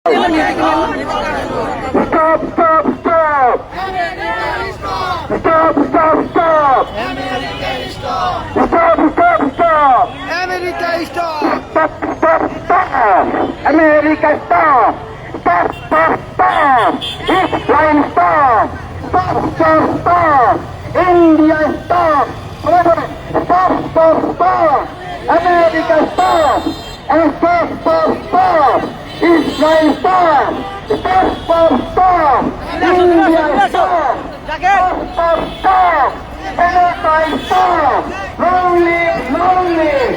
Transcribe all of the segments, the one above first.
Stop, stop, stop! Stop, stop, stop! Stop, stop, stop! America, stop! Stop, stop, stop! America, stop! Stop, stop, stop! Israel, stop! Stop, stop, stop! India, stop! Stop, stop, stop! America, stop! And stop, stop, stop! Israel, stop! Stop, stop, stop! India, stop! Stop, stop, stop! Palestine, stop! Long live, long live!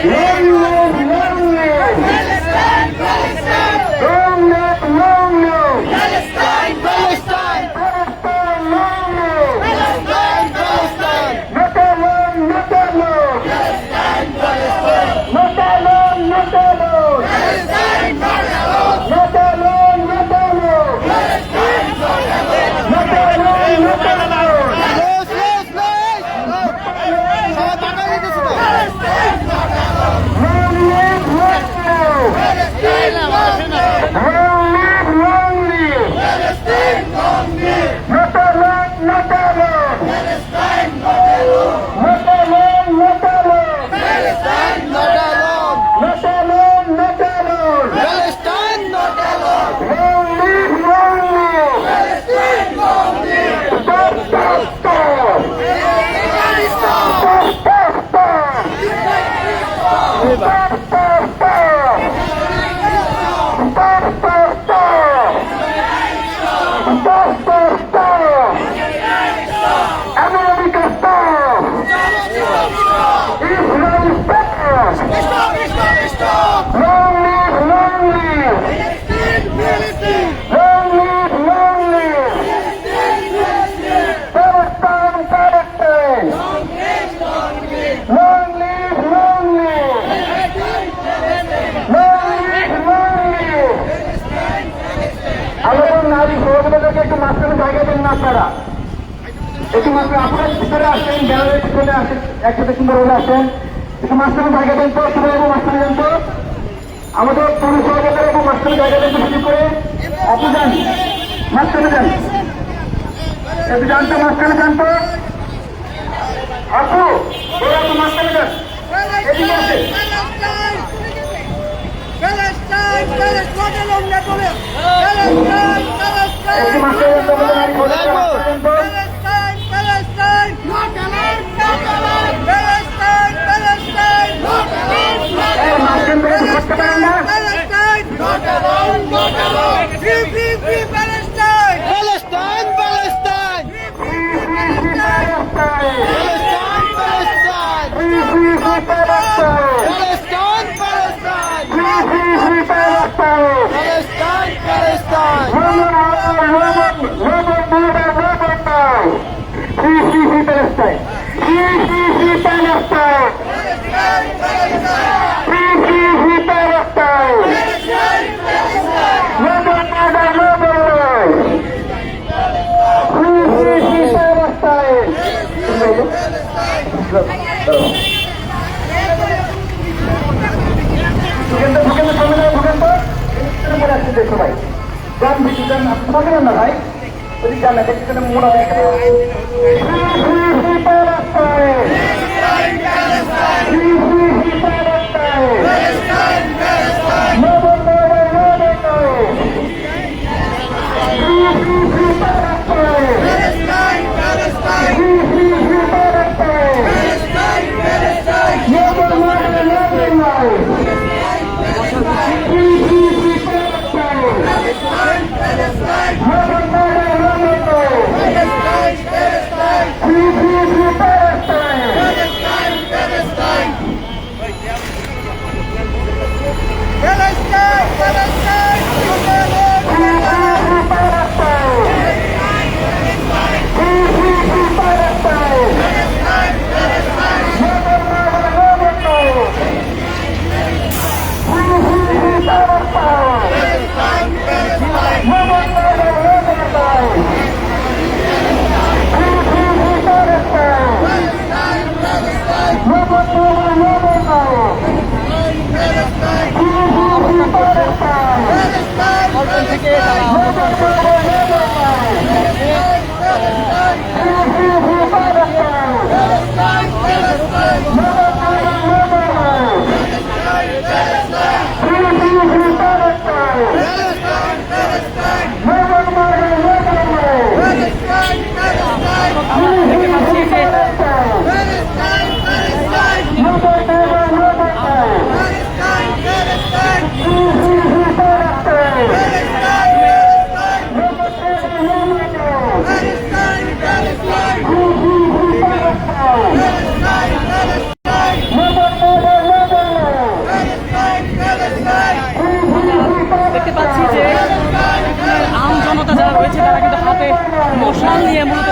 Long live, long live! Long live, long live! Palestine, Palestine! Palestine, long live! Palestine, Palestine! Not alone, not alone! Palestine, Palestine! Not alone, not alone! Palestine, not alone! Not alone, not alone! Palestine, not alone! Not alone, not alone! Slow, slow, slow! সবাই টাকা দিতেছে তো? Palestine, not alone! Long live, long live! Palestine, long live! Long live, long live! Palestine, long live! Not alone, not alone! Palestine, not alone! Not alone, not alone! Palestine, not alone! Not alone, not alone! Palestine, not alone! Long live, long live! Palestine, long live! Stop, stop, stop! Stop! Stop, stop, stop! Stop, stop, stop! Stop, stop, stop! Stop, stop, stop! America, stop! Israel, stop! Stop! Stop! Long live, long live! Palestine! Long live, long live! Palestine, Palestine! Long live, long live! Long live, long live! আমাদের নারী সহযোগিতাকে একটু মাঝখানে জায়গা দেন না আপনারা একটু মাঝখানে আপনারা ভিতরে আসেন গ্যালারির ভিতরে আসেন একসাথে সুন্দর হয়ে আসেন একটু মাঝখানে জায়গা দেন তো সবাই একটু মাঝখানে দেন তো আমাদের পুরুষ সহযোগিতার একটু মাঝখানে জায়গা দেন তো শুরু করে আপনি যান মাঝখানে যান একটু জানতো মাঝখানে জানতো আপু ওরা একটু মাঝখানে যান এদিকে আসে Palestine! Palestine! Palestine! একটু মাঝখানে যান তো আমাদের নারী সহযোগিতা Palestine! Not alone! Not alone! Palestine! Palestine! Not alone! Not এই মাঝখান থেকে করতে পারেন না Palestine! Not alone! Not alone! Free, free, free Palestine! Palestine! Palestine! Palestine! Palestine! Palestine! Palestine! Palestine! Palestine! সবাই গান ভিডিও গান আপনি না ভাই ওই গান না দেখতে মোড়া দেখে দেখতে পাচ্ছি যে আম জনতা যারা রয়েছে তারা কিন্তু হাতে মশাল নিয়ে মূলত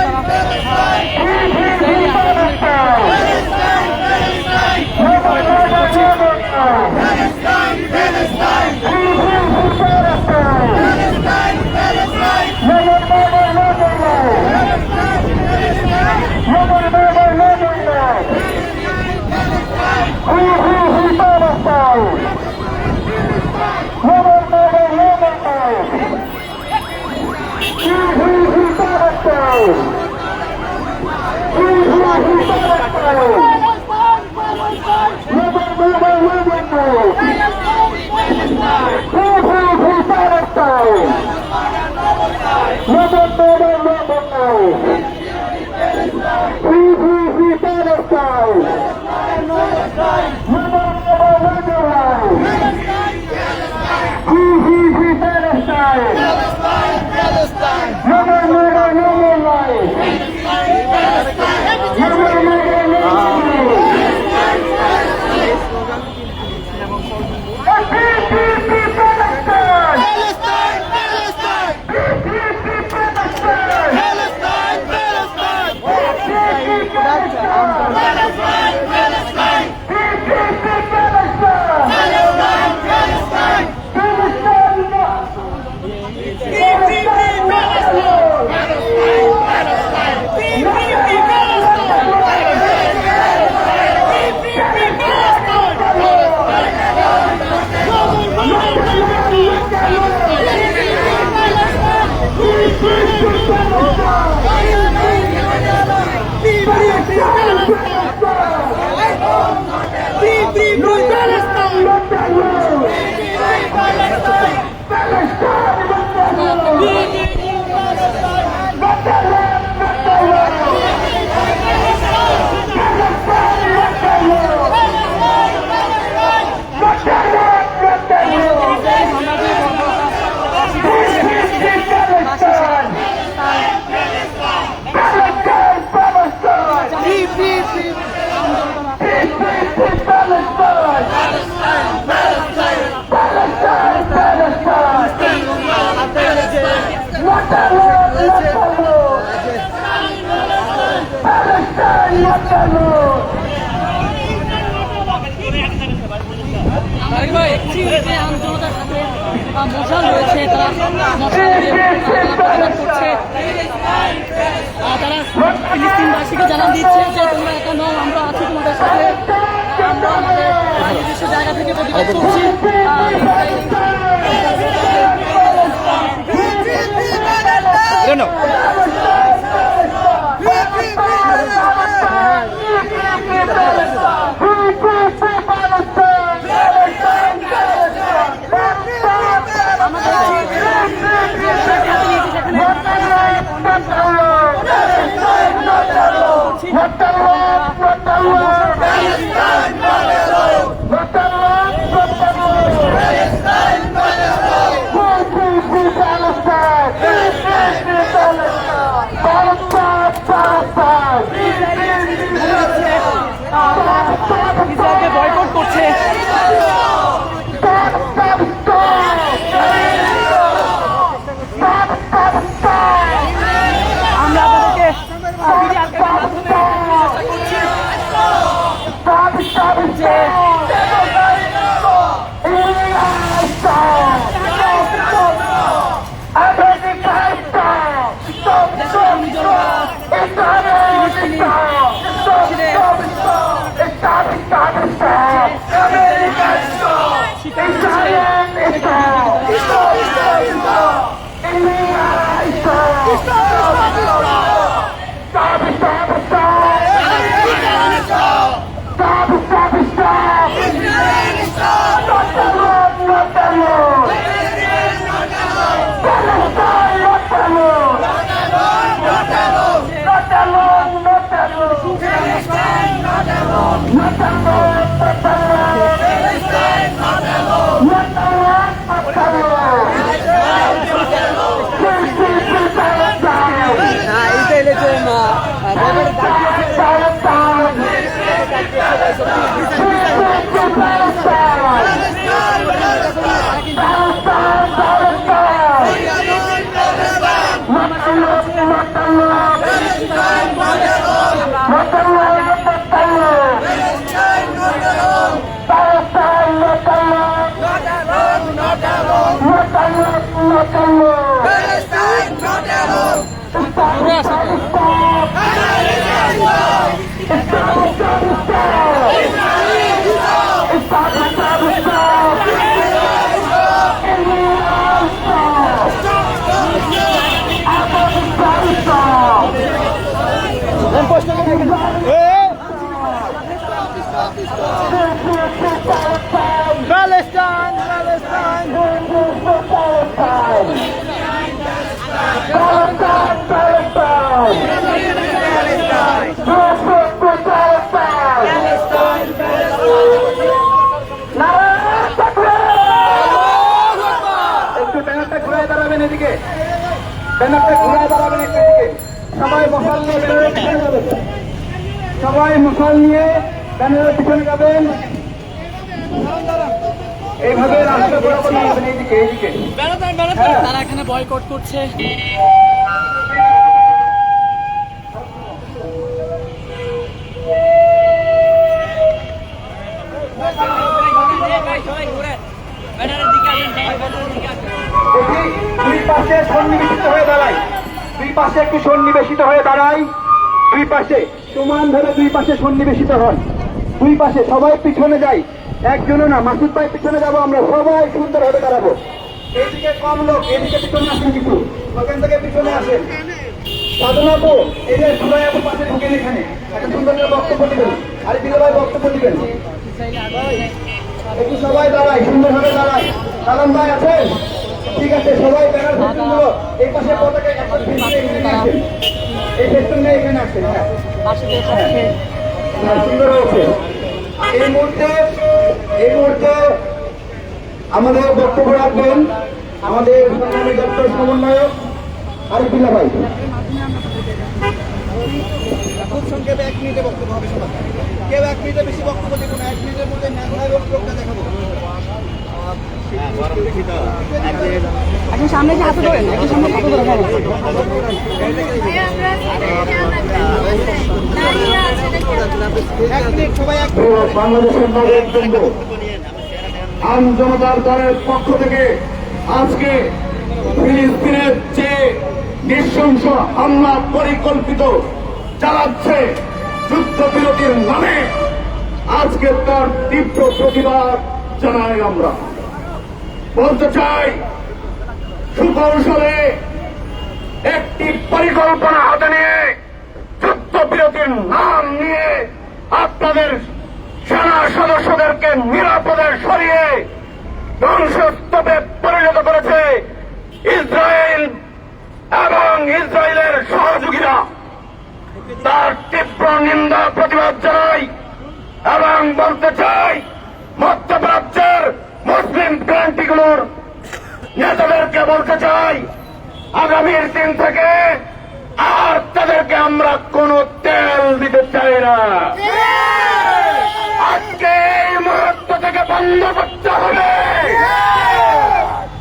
মশাল রয়েছে, তারা মশাল করছে, তারা ফিলিস্তিনবাসীকে জানান দিচ্ছে যে তোমরা একা নও, আমরা আছি তোমাদের সাথে, আমরা আমাদের নিজস্ব জায়গা থেকে প্রতিবাদ করছি। যাবেন এদিকে, ব্যানারটা ঘুরে দাঁড়াবেন একটা দিকে। সবাই মশাল নিয়ে ব্যানারের পিছনে যাবেন, সবাই মশাল নিয়ে ব্যানারের পিছনে যাবেন। এইভাবে রাস্তা বরাবর দাঁড়াবেন এইদিকে এইদিকে। হ্যাঁ। তারা এখানে বয়কট করছে। দেখি দুই পাশে সন্নিবেশিত হয়ে দাঁড়াই, দুই পাশে একটু সন্নিবেশিত হয়ে দাঁড়াই, দুই পাশে সমান ভাবে দুই পাশে সন্নিবেশিত হন, দুই পাশে সবাই পিছনে যাই, একজনও না। মাসুদ ভাই পিছনে যাবো, আমরা সবাই সুন্দরভাবে দাঁড়াবো। এইদিকে কম লোক, এদিকে পিছনে আসেন, কিছু ওখান থেকে পিছনে আসেন। সাধনা তো এই যে সবাই আপনার পাশে ঢুকেন, এখানে একটা সুন্দর করে বক্তব্য দিবেন, আর বিলো ভাই বক্তব্য দিবেন। একটু সবাই দাঁড়াই, সুন্দরভাবে দাঁড়াই। সালাম ভাই আছেন? ঠিক আছে, সবাই ব্যানার ফেস্টুনগুলো এই পাশে পতাকা একটা এই ফেস্টুন এখানে আসেন। হ্যাঁ হ্যাঁ, সুন্দর হয়েছে। এই মুহূর্তে আমাদের বক্তব্য রাখবেন আমাদের সংগ্রামী দপ্তর সমন্বয়ক আরিফুল্লাহ ভাই। খুব সংক্ষেপে 1 মিনিটে বক্তব্য হবে সবার। কেউ 1 মিনিটে বেশি বক্তব্য দেব না, 1 মিনিটের মধ্যে ন্যাশনাল বক্তব্যটা দেখাবো। এখন সামনে যে হাতে ধরেন, এখন সামনে হাতে ধরে হ্যাঁ। বাংলাদেশের নাগরিকবৃন্দ, আম জনতার দলের পক্ষ থেকে আজকে ফিলিস্তিনের যে নৃশংস হামলা পরিকল্পিত চালাচ্ছে যুদ্ধবিরতির নামে, আজকে তার তীব্র প্রতিবাদ জানাই। আমরা বলতে চাই, সুকৌশলে একটি পরিকল্পনা হাতে নিয়ে যুদ্ধবিরতির নাম নিয়ে আপনাদের সেনা সদস্যদেরকে নিরাপদে সরিয়ে ধ্বংসস্তূপে পরিণত করেছে ইসরায়েল এবং ইসরায়েলের সহযোগীরা। তার তীব্র নিন্দা প্রতিবাদ জানাই এবং বলতে চাই, মধ্যপ্রাচ্যের মুসলিম ক্রান্তিগুলোর নেতাদেরকে বলতে চাই, আগামীর দিন থেকে আর তাদেরকে আমরা কোনো তেল দিতে চাই না। আজকে এই মুহূর্ত থেকে বন্ধ করতে হবে।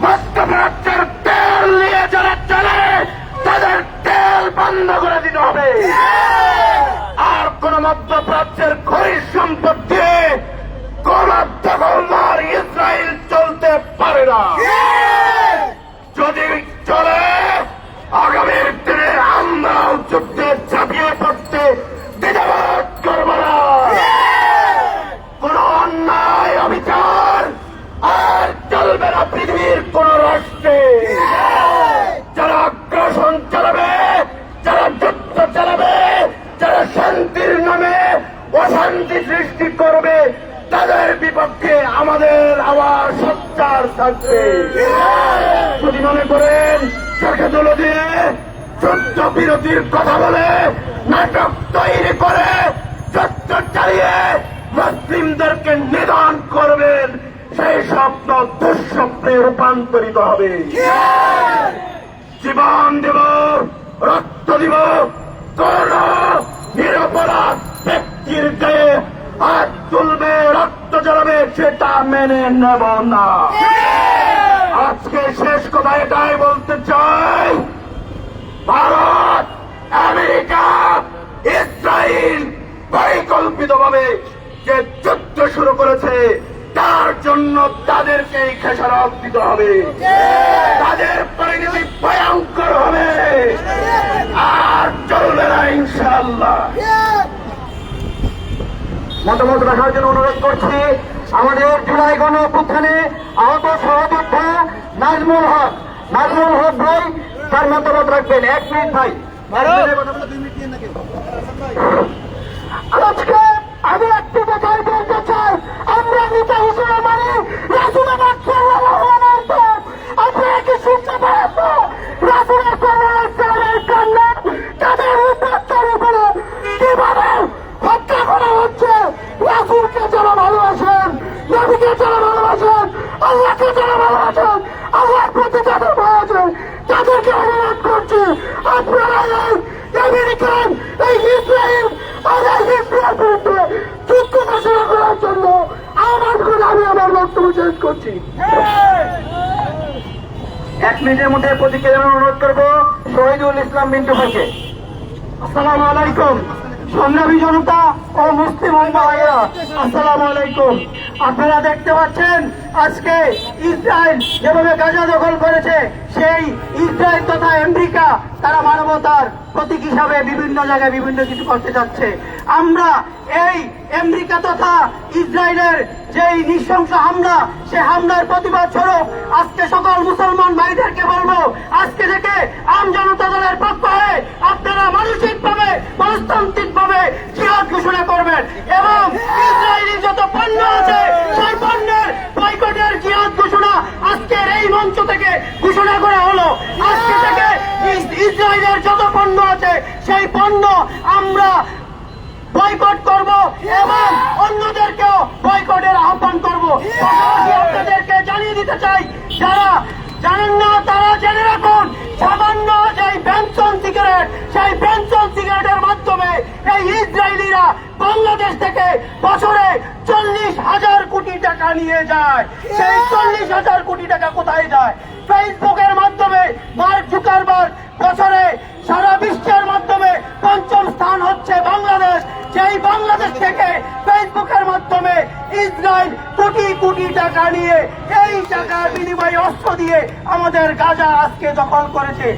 মধ্যপ্রাচ্যের তেল নিয়ে যারা চলে তাদের তেল বন্ধ করে দিতে হবে। আর কোন মধ্যপ্রাচ্যের খনিজ সম্পদ দিয়ে কোন দখলদার ইসরায়েল চলতে পারে না। যদি চলে, আগামীর দিনে আমরাও যুদ্ধে ঝাঁপিয়ে পড়তে দ্বিধাবোধ করব না। কোন অন্যায় অবিচার আর চলবে না পৃথিবীর কোন রাষ্ট্রে। যারা আগ্রাসন চালাবে, যারা যুদ্ধ চালাবে, যারা শান্তির নামে অশান্তি সৃষ্টি করবে, তাদের বিপক্ষে আমাদের আওয়াজ সোচ্চার থাকবে। যদি মনে করেন চোখে তুলো দিয়ে যুদ্ধ বিরতির কথা বলে নাটক তৈরি করে যুদ্ধ চালিয়ে মুসলিমদেরকে নিধন করবেন, সেই স্বপ্ন দুঃস্বপ্নে রূপান্তরিত হবে। জীবন দেব, রক্ত দিব, কোন নিরপরাধ ব্যক্তির গায়ে হাত তুলবে, রক্ত জ্বালাবে, সেটা মেনে নেব না। আজকে শেষ কথা এটাই বলতে চাই, ভারত, আমেরিকা, ইসরায়েল পরিকল্পিতভাবে যে যুদ্ধ শুরু করেছে, তার জন্য তাদেরকেই খেসারত দিতে হবে। তাদের পরিণতি ভয়ঙ্কর হবে, আর চলবে না ইনশাআল্লাহ। মতামত রাখার জন্য অনুরোধ করছি আমাদের জুলাই গণ অভ্যুত্থানে আহত সহযোদ্ধা নাজমুল হক ভাই তার মতামত রাখবেন। 1 মিনিট ভাই। আজকে আমি একটি কথাই বলতে চাই, আমরা নেতা হিসেবে মানে রাসূলুল্লাহ সাল্লাল্লাহু আলাইহি ওয়াসাল্লাম, আপনারা কি শুনতে পারেন তো? রাসূলুল্লাহ সাল্লাল্লাহু আলাইহি ওয়াসাল্লামের কন্যা তাদের উপর উপরে কিভাবে হত্যা করা হচ্ছে। রাসূলকে যারা ভালোবাসেন, নবীকে যারা ভালোবাসেন, আল্লাহকে যারা ভালোবাসেন, আল্লাহর প্রতি যাদের ভয় আছে, 1 মিনিটের মধ্যে প্রতিক্রিয়া জানানোর অনুরোধ করবো শহীদুল ইসলাম মিন্টু ভাইকে। আসসালামু আলাইকুম সংগ্রামী জনতা ও মুসলিম ভাইয়েরা, আসসালামু আলাইকুম। আপনারা দেখতে পাচ্ছেন আজকে ইসরায়েল যেভাবে গাজা দখল করেছে, সেই ইসরায়েল তথা আমেরিকা তারা মানবতার প্রতীক হিসাবে বিভিন্ন জায়গায় বিভিন্ন কিছু করতে যাচ্ছে। আমরা এই আমেরিকা তথা ইসরায়েলের যেই নৃশংস হামলা, সে হামলার প্রতিবাদ স্বরূপ আজকে সকল মুসলমান ভাইদেরকে বলবো, আজকে থেকে আম জনতা দলের পক্ষ হয়ে আপনারা মানসিকভাবে মনস্তান্ত্রিকভাবে জিহাদ ঘোষণা করবেন এবং ইসরায়েলি যত পণ্য আছে সেই পণ্যের বয়কটের জিহাদ ঘোষণা আজকের এই মঞ্চ থেকে ঘোষণা করা হলো। আজকে থেকে ইসরায়েলের যত পণ্য আছে সেই পণ্য আমরা বয়কট করব এবং অন্যদেরকেও বয়কটের আহ্বান করব। পাশাপাশি আপনাদেরকে জানিয়ে দিতে চাই, যারা জানেন না তারা জেনে রাখুন, সামান্য যেই বেনসন সিগারেট, সেই বেনসন সিগারেটের মাধ্যমে এই ইসরায়েলিরা বাংলাদেশ থেকে বছরে 40,000 কোটি টাকা নিয়ে যায়। সেই 40,000 কোটি টাকা কোথায় যায়? ফেসবুকের মাধ্যমে মার্ক জুকারবার্গ বছরে সারা বিশ্বের মাধ্যমে 5ম স্থান হচ্ছে বাংলাদেশ। সেই বাংলাদেশ থেকে ফেসবুকের মাধ্যমে ইসরায়েল কোটি কোটি টাকা নিয়ে এই টাকার বিনিময়ে অস্ত্র দিয়ে আমাদের গাজা আজকে দখল করেছে।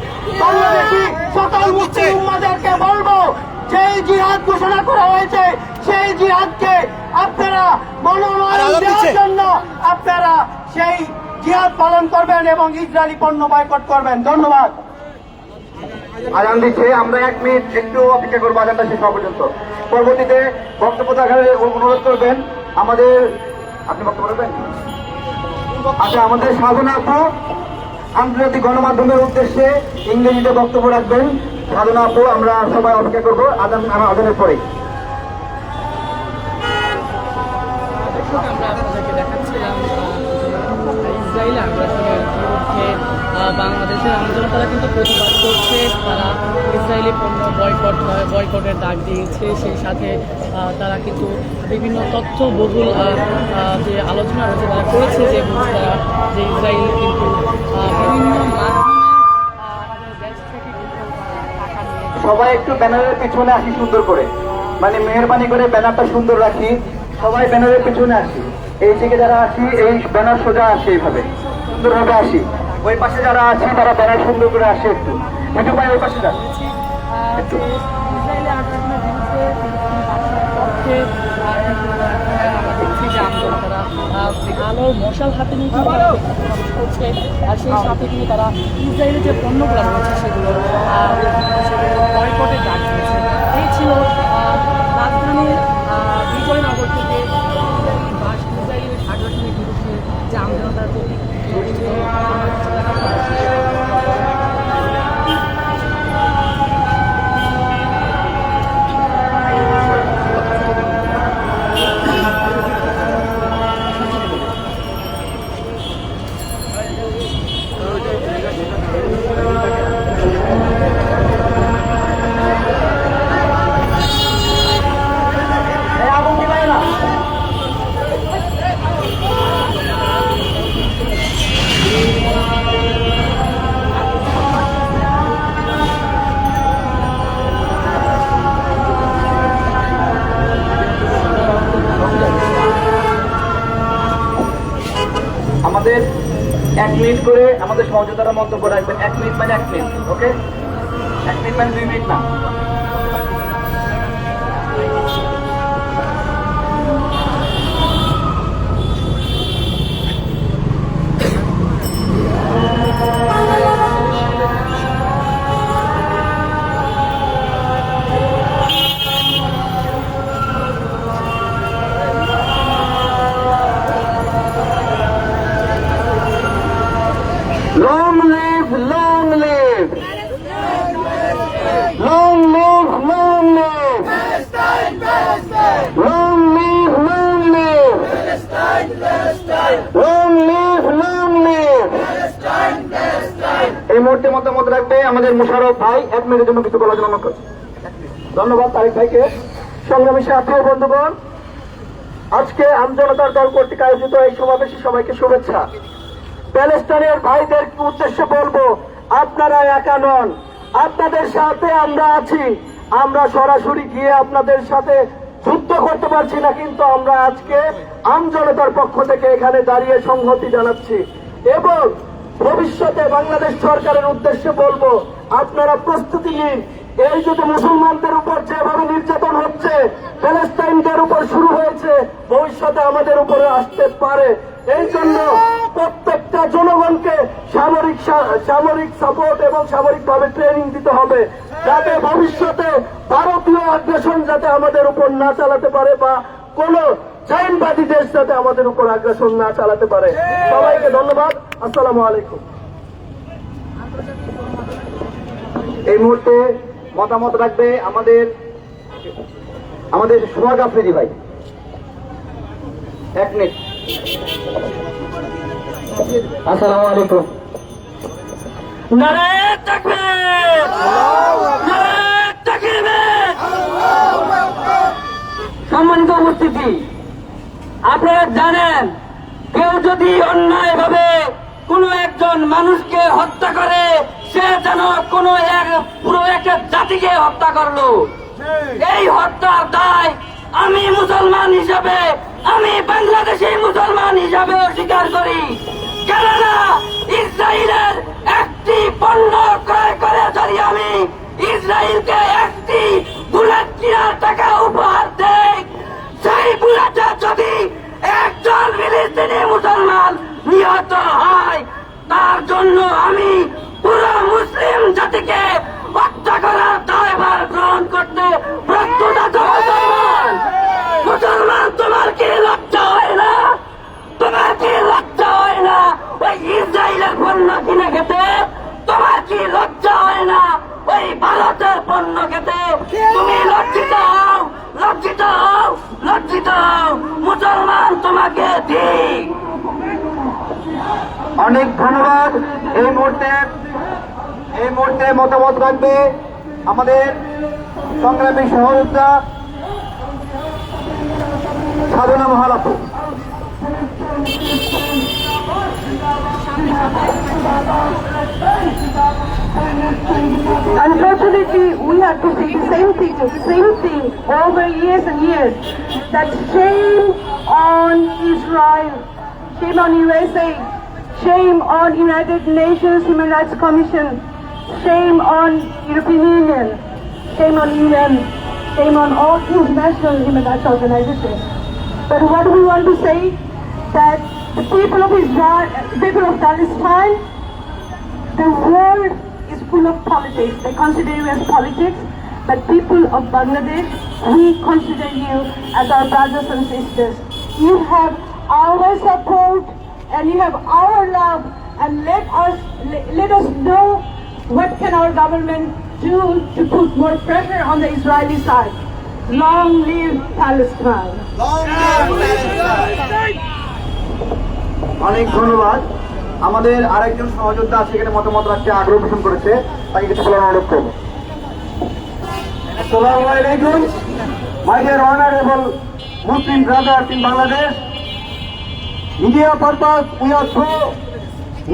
বাংলাদেশি সকল মুসলিম উম্মাদেরকে বলবো, সেই জিহাদ ঘোষণা করা হয়েছে, সেই জিহাদকে আপনারা মনোনয়ন দেওয়ার জন্য আপনারা সেই জিহাদ পালন করবেন এবং ইসরায়েলি পণ্য বয়কট করবেন। ধন্যবাদ। আজান দিচ্ছে, আমরা 1 মিনিট একটু অপেক্ষা করবো আজানটা শেষ হওয়া পর্যন্ত। পরবর্তীতে বক্তব্য দেখার অনুরোধ করবেন আমাদের, আপনি বক্তব্য রাখবেন? আচ্ছা, আমাদের সাধনা আপু আন্তর্জাতিক গণমাধ্যমের উদ্দেশ্যে ইংরেজিতে বক্তব্য রাখবেন। সাধনা আপু, আমরা সবাই অপেক্ষা করবো আজানের পরে। আমরা আপনাদেরকে দেখাচ্ছিলাম ইসরায়েল আগ্রাসনের বিরুদ্ধে বাংলাদেশের আমজনতারা কিন্তু প্রতিবাদ করছে। তারা ইসরায়েলি পণ্য বয়কটের ডাক দিয়েছে। সেই সাথে তারা কিন্তু বিভিন্ন তথ্যবহুল যে আলোচনা রয়েছে তারা করেছে, যে তারা যে ইসরায়েল কিন্তু বিভিন্ন মাধ্যমে আমাদের দেশ থেকে কিন্তু টাকা নিয়ে। সবাই একটু ব্যানারের পিছনে আসি সুন্দর করে, মানে মেহরবানি করে ব্যানারটা সুন্দর রাখি। সবাই ব্যানারের পিছনে আসি, এই থেকে যারা আসি এই ব্যানার সোজা আসে, এইভাবে সুন্দরভাবে আসি। ওই পাশে যারা আছে তারা ব্যানার সুন্দর করে আসে, একটু একটু ভাই ওই পাশে যান একটু। ইসরায়েলি আগ্রাসনের বিরুদ্ধে পক্ষে আমরা দেখছি যে আমজনতারা আলোর মশাল হাতে নিয়ে করছে, আর সেই সাথে কিন্তু তারা ইসরায়েলের যে পণ্যগুলো রয়েছে সেগুলো বয়কটের ডাক দিয়েছে। এই ছিল রাজধানীর বিজয়নগর থেকে ইসরায়েলের আগ্রাসনের বিরুদ্ধে যে আমজনতার প্রতি আমাদের 1 মিনিট করে আমাদের সহযোগিতারা মন্তব্য রাখবেন। 1 মিনিট মানে 1 মিনিট, ওকে? 1 মিনিট মানে 2 মিনিট না। Long live, long live! Long live, long live! Long live, long live! Long live, long live! এই মুহূর্তে মতামত রাখবে আমাদের মুশারফ ভাই। 1 মিনিটের জন্য কিছু বলার জন্য ধন্যবাদ তারিক ভাইকে। সংগ্রামী সাথী ও বন্ধুগণ, আজকে আমজনতার দল কর্তৃক আয়োজিত এই সমাবেশে সবাইকে শুভেচ্ছা। প্যালেস্টাইনের ভাইদের উদ্দেশ্যে বলবো, আপনারা একা নন, আপনাদের সাথে আমরা আছি। আমরা সরাসরি গিয়ে আপনাদের সাথে যুদ্ধ করতে পারছি না, কিন্তু আমরা আজকে আমজনতার পক্ষ থেকে এখানে দাঁড়িয়ে সংহতি জানাচ্ছি এবং ভবিষ্যতে বাংলাদেশ সরকারের উদ্দেশ্যে বলবো, আপনারা প্রস্তুতি নিন। এই যদি মুসলমানদের উপর যেভাবে নির্যাতন হচ্ছে, প্যালেস্টাইনদের উপর শুরু হয়েছে, ভবিষ্যতে আমাদের উপরে আসতে পারে। এই জন্য প্রত্যেকটা জনগণকে সামরিক সাপোর্ট এবং সামরিকভাবে ট্রেনিং দিতে হবে, যাতে ভবিষ্যতে ভারতীয় আগ্রাসন যাতে আমাদের উপর না চালাতে পারে বা কোন জাইনবাদী দেশ যাতে আমাদের উপর আগ্রাসন না চালাতে পারে। সবাইকে ধন্যবাদ। আসসালামু আলাইকুম। এই মুহূর্তে মতামত রাখবে আমাদের সোহাগ আফ্রিদি ভাই। 1 মিনিট। আসসালামু আলাইকুম। নারায়ে তাকবীর, নারায়ে তাকবীর। সম্মানিত উপস্থিতি, আপনারা জানেন, কেউ যদি অন্যায়ভাবে কোনো একজন মানুষকে হত্যা করে, সে যেন কোনো পুরো একটা জাতিকে হত্যা করলো। এই হত্যার দায় আমি মুসলমান হিসাবে, আমি বাংলাদেশি মুসলমান হিসাবে অস্বীকার করি। কেননা ইসরায়েলের একটি পণ্য ক্রয় করে যদি আমি ইসরায়েলকে একটি বুলেট কেনার টাকা উপহার দেই, সেই বুলেটে যদি একজন ফিলিস্তিনি মুসলমান নিহত হয়, তার জন্য আমি পুরো মুসলিম জাতিকে হত্যা করার দায়ভার গ্রহণ করতে প্রস্তুত আছি। মুসলমান, তোমার কি লজ্জা হয় না? তোমার কি লজ্জা হয় না ওই ইসরায়েলের পণ্য কিনে খেতে? তোমার কি লজ্জা হয় না ওই ভারতের পণ্য খেতে? তুমি লজ্জিত হও, লজ্জিত হও, লজ্জিত হও। মুসলমান তোমাকে ঠিক। অনেক ধন্যবাদ। এই মুহূর্তে মতামত রাখবে আমাদের সংগ্রামী সহযোদ্ধা সাধনা মহালাপু। Unfortunately, we have to say the same thing over years and years. That shame on Israel, shame on USA, shame on United Nations Human Rights Commission, shame on European Union, shame on UN, shame on all international human rights organizations. But what do we want to say? That the people of Israel, people of Palestine, the world is full of politics. They consider you as politics, but people of Bangladesh, we consider you as our brothers and sisters. You have our support and you have our love, and let us know what can our government do to put more pressure on the Israeli side. Long live Palestine. অনেক ধন্যবাদ। আমাদের আরেকজন সহযোদ্ধা আছে এখানে মতামত রাখতে আগ্রহ পোষণ করেছে, তাকে কিছু বলার অনুরোধ করবো। আসসালামু আলাইকুম, my dear honourable Muslim brothers in Bangladesh. Media purpose, we are so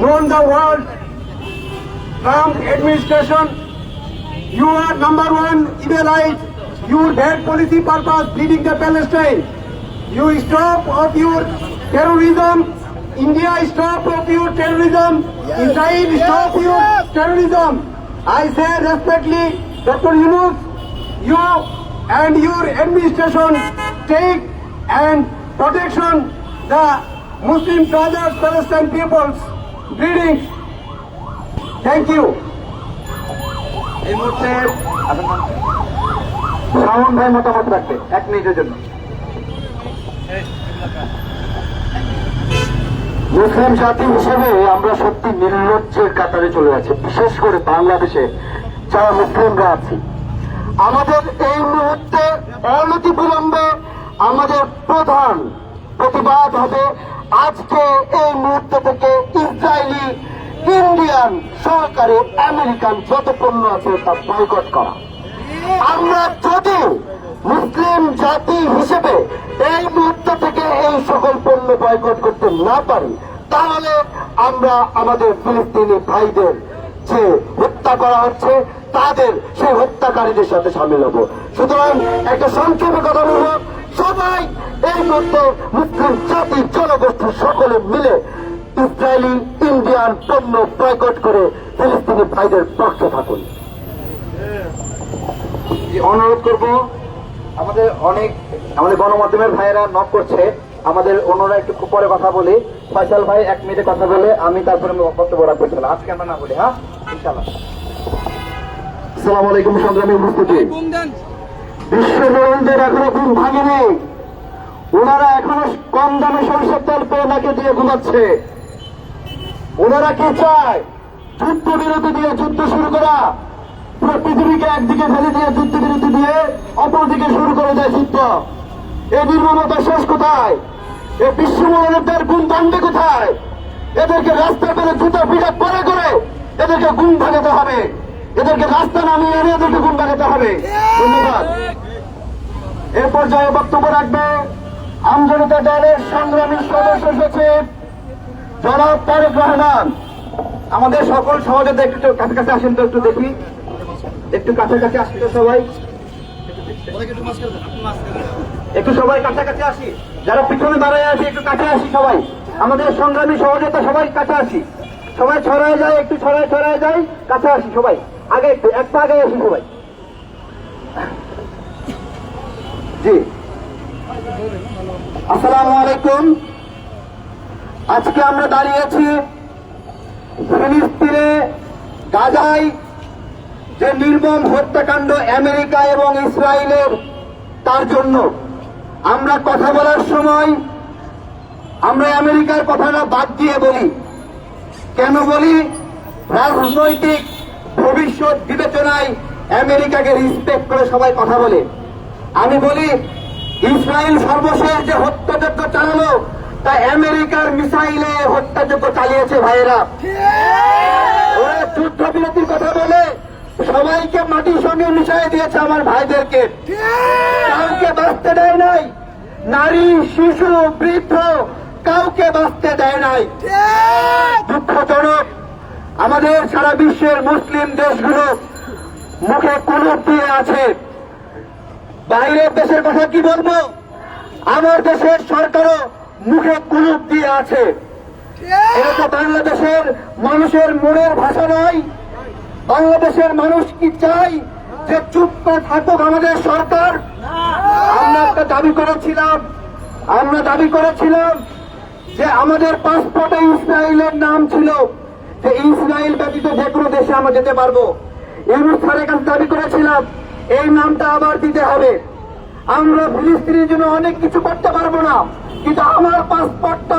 known the world. Trump administration, you are number one evilite. Your bad policy purpose leading the Palestine. You stop of your terrorism. India stop of your terrorism. Israel stop your terrorism. I say respectfully, Dr. Yunus, you and your administration take and protection the Muslim brothers, Palestine people's greetings. Thank you. এই মুহূর্তে শাওন ভাই মতামত রাখবে 1 মিনিটের জন্য। মুসলিম জাতি হিসেবে আমরা সত্যি নির্লজ্জের কাতারে চলে যাচ্ছি, বিশেষ করে বাংলাদেশে যারা মুসলিমরা আছি। আমাদের এই মুহূর্তে অনতি বিলম্বে আমাদের প্রধান প্রতিবাদ হবে আজকে এই মুহূর্ত থেকে ইসরায়েলি, ইন্ডিয়ান, সহকারে আমেরিকান যত পণ্য আছে তা বয়কট করা। আমরা যদি মুসলিম জাতি হিসেবে এই মুহূর্ত থেকে এই সকল পণ্য বয়কট করতে না পারি, তাহলে আমরা আমাদের ফিলিস্তিনি ভাইদের যে হত্যা করা হচ্ছে তাদের সেই হত্যাকারীদের সাথে সামিল হব। সুতরাং একটা সংক্ষেপে কথা বলব, সবাই এই মধ্যে মুসলিম জাতি জনগোষ্ঠী সকলে মিলে ইসরায়েলি ইন্ডিয়ান পণ্য বয়কট করে ফিলিস্তিনি ভাইদের পক্ষে থাকুন। অনুরোধ করব, আমাদের গণমাধ্যমের ভাইয়েরা নক করছে, আমাদের অন্যরা একটু পরে কথা বলি। ফয়সাল ভাই 1 মিনিটে কথা বলে আমি তারপরে বক্তব্য রাখবো। আজকে আমরা না বলি, হ্যাঁ ইনশাআল্লাহ। আসসালামু আলাইকুম সংগ্রামী উপস্থিতি। বিশ্বজনীনদের এখনো ঘুম ভাঙেনি, ওনারা এখনো কম দামে সরিষার তেল পেয়ে নাকে দিয়ে ঘুমাচ্ছে। ওনারা কি চায়? যুদ্ধ বিরতি দিয়ে যুদ্ধ শুরু করা, পুরো পৃথিবীকে একদিকে ফেলে দিয়ে যুদ্ধ বিরতি দিয়ে অপরদিকে শুরু করে দেয় যুদ্ধ। এই নির্মমতা শেষ কোথায়? এই বিশ্বমানবতার গুণ দাণ্ডে কোথায়? এদেরকে রাস্তায় পেলে জুতা পিঠা পরে করে এদেরকে গুণ ভাগাতে হবে, এদেরকে রাস্তা নামিয়ে এনে এদেরকে গুণ ভাগাতে হবে। ধন্যবাদ। এ পর্যায়ে বক্তব্য রাখবে আমজনতা দলের সংগ্রামী সদস্য সচিব জনাব তারেক রহমান। আমাদের সকল সহযোদ্ধা একটু কাছাকাছি আসেন তো, একটু দেখি, একটু কাছাকাছি আসি তো সবাই, একটু সবাই কাছাকাছি আসি। যারা পিছনে দাঁড়ায় আসি একটু কাছে আসি সবাই, আমাদের সংগ্রামী সহযোদ্ধা সবাই কাছে আসি, সবাই ছড়ায় যায়, একটু ছড়ায় যায়, কাছে আসি সবাই, আগে একটু আগে আসি সবাই। জি, আসসালামু আলাইকুম। আজকে আমরা দাঁড়িয়েছি ফিলিস্তিনে গাজায় যে নির্মম হত্যাকাণ্ড আমেরিকা এবং ইসরায়েলের, তার জন্য আমরা কথা বলার সময় আমরা আমেরিকার কথাটা বাদ দিয়ে বলি। কেন বলি? রাজনৈতিক ভবিষ্যৎ বিবেচনায় আমেরিকাকে রিসপেক্ট করে সবাই কথা বলে। আমি বলি, ইসরায়েল সর্বশেষ যে হত্যাযজ্ঞ চালালো তা আমেরিকার মিসাইলে হত্যাযজ্ঞ চালিয়েছে ভাইয়েরা। ওরা যুদ্ধবিরতির কথা বলে সবাইকে মাটির সঙ্গে মিশিয়ে দিয়েছে আমার ভাইদেরকে, কাউকে বাঁচতে দেয় নাই, নারী শিশু বৃদ্ধ কাউকে বাঁচতে দেয় নাই। দুঃখজনক, আমাদের সারা বিশ্বের মুসলিম দেশগুলো মুখে কুলুপ দিয়ে আছে। বাইরের দেশের কথা কি বলবো, আমার দেশের সরকারও মুখে কুলুপ দিয়ে আছে। এটা তো বাংলাদেশের মানুষের মনের ভাষা নয়। বাংলাদেশের মানুষ কি চাই যে চুপ করে থাকুক আমাদের সরকার? আমরা দাবি করেছিলাম যে আমাদের পাসপোর্টে ইসরায়েলের নাম ছিল, যে ইসরায়েল ব্যতীত যে কোনো দেশে আমরা যেতে পারবো। ইউনুস স্যারের কাছে দাবি করেছিলাম এই নামটা আবার দিতে হবে। আমরা ফিলিস্তিনের জন্য অনেক কিছু করতে পারবো না, কিন্তু আমার পাসপোর্টটা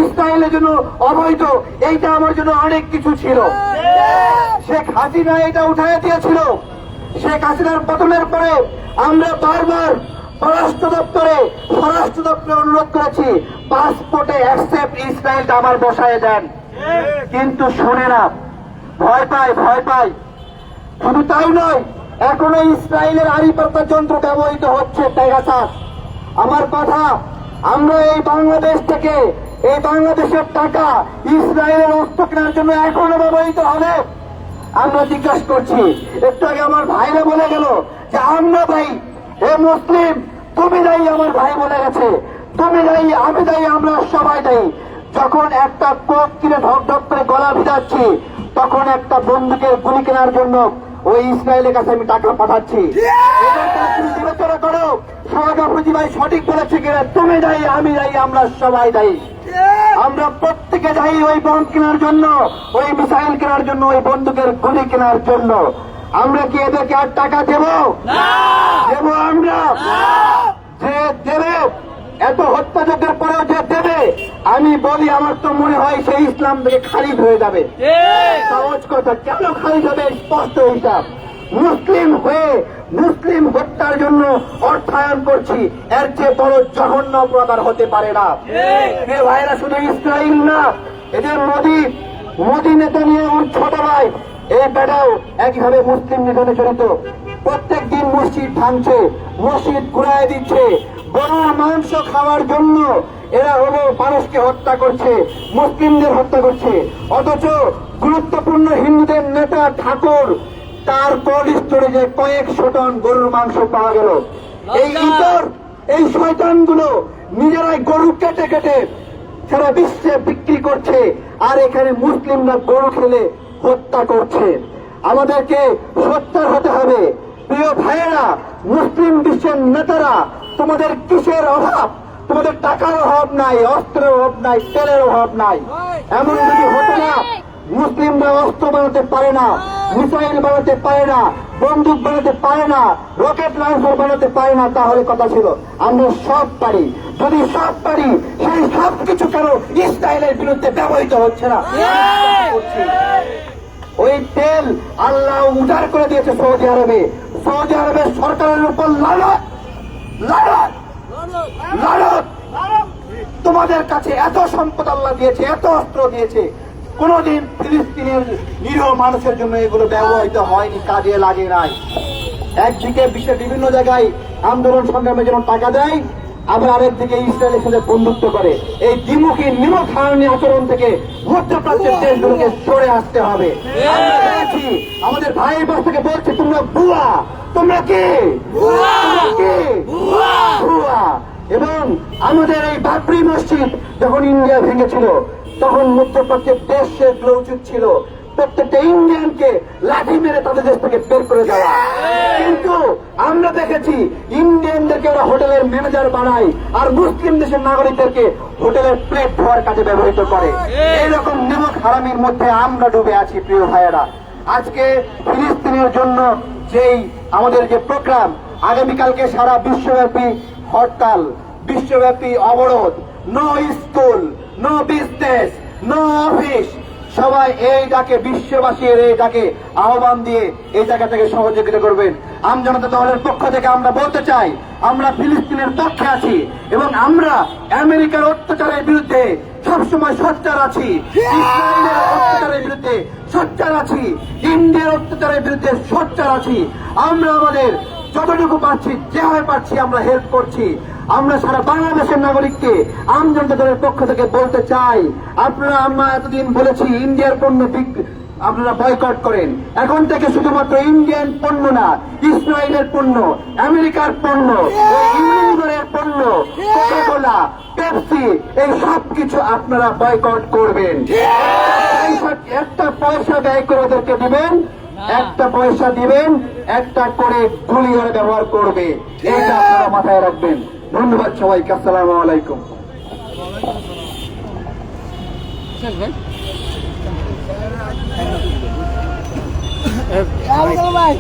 ইসরায়েলের জন্য অবৈধ, এইটা আমার জন্য অনেক কিছু ছিল। শেখ হাসিনা এটা উঠাই দিয়েছিল। শেখ হাসিনার পতনের পরে আমরা বারবার স্বরাষ্ট্র দপ্তরে অনুরোধ করেছি পাসপোর্টে অ্যাকসেপ্ট ইসরায়েলটা আবার বসায় দেন, কিন্তু শোনে না, ভয় পায়। শুধু তাই নয়, এখনো ইসরায়েলের আড়িপাল্লা যন্ত্র ব্যবহৃত হচ্ছে পেগাসাস। আমার কথা, আমরা এই বাংলাদেশ থেকে, এই বাংলাদেশের টাকা ইসরায়েলের অস্ত্র কেনার জন্য এখনো ব্যবহৃত হবে। আমরা জিজ্ঞাসা করছি, একটু আগে আমার ভাইরা বলে গেল যে আমরা ভাই, হে মুসলিম তুমি দায়ী, আমার ভাই বলে গেছে তুমি দায়ী, আমি দায়ী, আমরা সবাই দায়ী। যখন একটা কোক কিনে ঢক করে গলা ভিজাচ্ছি, তখন একটা বন্দুকের গুলি কেনার জন্য ওই ইসরায়েলের কাছে আমি টাকা পাঠাচ্ছি। বিবেচনা করো সোহাগ আফ্রিদি ভাই সঠিক বলেছে কিনা, তুমি দায়ী, আমি দায়ী, আমরা সবাই দায়ী। আমরা প্রত্যেকে দায়ী ওই বম কেনার জন্য, ওই মিসাইল কেনার জন্য, ওই বন্দুকের গুলি কেনার জন্য। আমরা কি এদেরকে আর টাকা দেব? আমরা যে দেবে, এত হত্যাযজ্ঞের পরেও যে দেবে, আমি বলি আমার তো মনে হয় সেই ইসলাম থেকে খারিজ হয়ে যাবে। সহজ কথা, কেন খারিজ হবে? স্পষ্ট হিসাব, মুসলিম হয়ে মুসলিম হত্যার জন্য অর্থায়ন করছি, এর চেয়ে বড় জঘন্য অপরাধ হতে পারে না। ভাইরা, শুধু ইসরায়েল না, এদের মোদী নেতা নিয়ে ওর ছোট ভাই এই বেটাও একইভাবে মুসলিম নিধনে জড়িত। প্রত্যেক দিন মসজিদ ভাঙছে, মসজিদ ঘুরায় দিচ্ছে, গরুর মাংস খাওয়ার জন্য এরা হলো মানুষকে হত্যা করছে, মুসলিমদের হত্যা করছে। অথচ গুরুত্বপূর্ণ হিন্দুদের নেতা ঠাকুর তার কোল্ড স্টোরেজে কয়েকশো টন গরুর মাংস পাওয়া গেল। এই ইতর এই শয়তানগুলো নিজেরাই গরু কেটে কেটে সারা বিশ্বে বিক্রি করছে, আর এখানে মুসলিমরা গরু খেলে হত্যা করছে। আমাদেরকে সোচ্চার হতে হবে। প্রিয় ভাইয়েরা, মুসলিম বিশ্বের নেতারা, তোমাদের কিসের অভাব? তোমাদের টাকার অভাব নাই, অস্ত্রের অভাব নাই, তেলের অভাব নাই। এমন যদি হতো না, মুসলিমরা অস্ত্র বানাতে পারে না, মিসাইল বানাতে পারে না, বন্দুক বানাতে পারে না, রকেট লঞ্চার বানাতে পারে না, তাহলে কথা ছিল আমরা সব পারি। যদি সব পারি, সেই সব কিছু কেন ইসরায়েলের বিরুদ্ধে ব্যবহৃত হচ্ছে না? ওই তেল আল্লাহ উজাড় করে দিয়েছে সৌদি আরবে। সৌদি আরবের সরকারের উপর লানত লানত লানত। তোমাদের কাছে এত সম্পদ আল্লাহ দিয়েছে, এত অস্ত্র দিয়েছে, কোনদিন ফিলিস্তিনের নিরীহ মানুষের জন্য এগুলো ব্যবহৃত হয়নি, কাজে লাগে নাই। একদিকে বিশ্বের বিভিন্ন জায়গায় আন্দোলন সংগ্রামের জন্য টাকা দেয়, আবার আরেকদিকে ইসরায়েলের সাথে বন্ধুত্ব করে। এই দ্বিমুখী নিমক হারানি আচরণ থেকে মধ্যপ্রাচ্যের দেশগুলোকে সরে আসতে হবে। আমরা দেখেছি, আমাদের ভাই বাস থেকে বলছে তোমরা ভুয়া, তোমরা কি ভুয়া। এবং আমাদের এই বাবরি মসজিদ যখন ইন্ডিয়া ভেঙেছিল, তখন মধ্যপ্রাচ্যের দেশ সেগুলো উচিত ছিল প্রত্যেকটা ইন্ডিয়ানকে লাঠি মেরে তাদের দেশ থেকে বের করে দেওয়া। কিন্তু আমরা দেখেছি ইন্ডিয়ানদেরকে ওরা হোটেলের ম্যানেজার বানায়, আর মুসলিম দেশের নাগরিকদেরকে হোটেলের প্লেট ধোয়ার কাজে ব্যবহৃত করে। এইরকম নিমক হারামির মধ্যে আমরা ডুবে আছি। প্রিয় ভাইয়েরা, আজকে ফিলিস্তিনের জন্য যেই আমাদের যে প্রোগ্রাম, আগামীকালকে সারা বিশ্বব্যাপী হরতাল, বিশ্বব্যাপী অবরোধ, no school, no business, no office, সবাই এই ডাকে, বিশ্ববাসীর এই ডাকে আহ্বান দিয়ে এই জায়গা থেকে সহযোগিতা করবেন। আমজনতা দলের পক্ষ থেকে আমরা বলতে চাই, আমরা ফিলিস্তিনের পক্ষে আছি এবং আমরা আমেরিকার অত্যাচারের বিরুদ্ধে সবসময় সোচ্চার আছি, ইসরায়েলের অত্যাচারের বিরুদ্ধে সোচ্চার আছি, ইন্ডিয়ার অত্যাচারের বিরুদ্ধে সোচ্চার আছি। আমরা আমাদের যতটুকু পারছি, যেভাবে পারছি আমরা হেল্প করছি। আমরা সারা বাংলাদেশের নাগরিককে আমজনতা দলের পক্ষ থেকে বলতে চাই, আমরা এতদিন বলেছি ইন্ডিয়ার পণ্য আপনারা বয়কট করেন। এখন থেকে শুধুমাত্র ইন্ডিয়ান পণ্য না, ইসরায়েলের পণ্য, আমেরিকার পণ্য, ইউনিলিভারের পণ্য, কোকা-কোলা, পেপসি, এই সব কিছু আপনারা বয়কট করবেন। একটা পয়সা ব্যয় করে ওদেরকে দিবেন, একটা পয়সা দিবেন, একটা করে গুলি ওরা ব্যবহার করবে। এটা আপনারা মাথায় রাখবেন। ধন্যবাদ সবাইকে। আসসালামু আলাইকুম। ভাই